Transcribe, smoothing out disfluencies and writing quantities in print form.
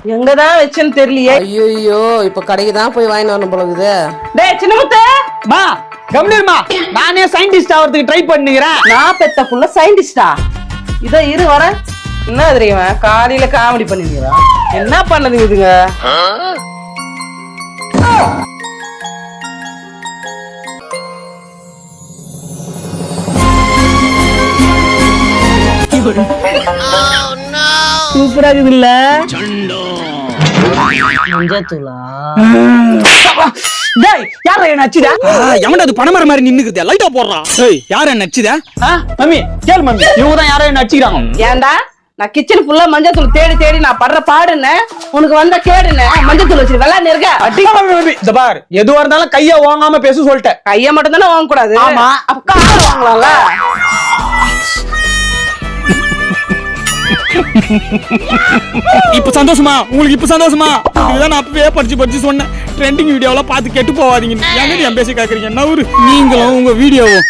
எங்கதான் வச்சேன்னு தெரியலையே. ஐயோ இப்ப கடைக்கு தான் போய் வாங்கிட்டு வரணும் போல இருக்குது. டேய் சின்னமுத்து, மா கம்னீர்மா, நானே சயின்டிஸ்ட் ஆகிறதுக்கு ட்ரை பண்ணுகிறேன். நான் பெத்த புள்ள சயின்டிஸ்டா? இதோ இரு வரேன். என்ன தெரியுமா காலையில காமெடி பண்ணிருக்கா? என்ன பண்ணதுங்க இதுங்க? சூப்பரா இருக்குது இல்ல? மஞ்சத்தூளா? டேய் யாரா என்ன அச்சுதா? எவன்டா அது பணமர மாதிரி நின்னுக்குது, லைட்டா போடுறான். ஏய் யார என்ன அச்சுதா? மம்மி கேள் மம்மி, இவங்க தான் யாரோ என்ன அடிச்சுக்கிறாங்க. ஏன்டா நான் கிச்சன் ஃபுல்லா மஞ்சத்தூள் தேடி தேடி நான் படுற பாடுன்னு உனக்கு வந்த கேடுன்னு மஞ்சத்தூள் வச்சு விளையாண்டு இருக்க. அடிக்க மம்மி, இந்த பார் எதுவா இருந்தாலும் கைய வாங்காம பேச சொல்லிட்டேன். கைய மட்டும் தானே வாங்க கூடாது. ஆமா. அப்ப கால் வாங்கலாம்ல. இப்ப சந்தோஷமா உங்களுக்கு? இப்ப சந்தோஷமா? இதுதான் நான் அப்பவே படிச்சு சொன்னேன், ட்ரெண்டிங் வீடியோலாம் பார்த்து கெட்டு போவாதீங்க. எங்க என் பேசி கேக்குறீங்க? நவுரு நீங்களும் உங்க வீடியோவும்.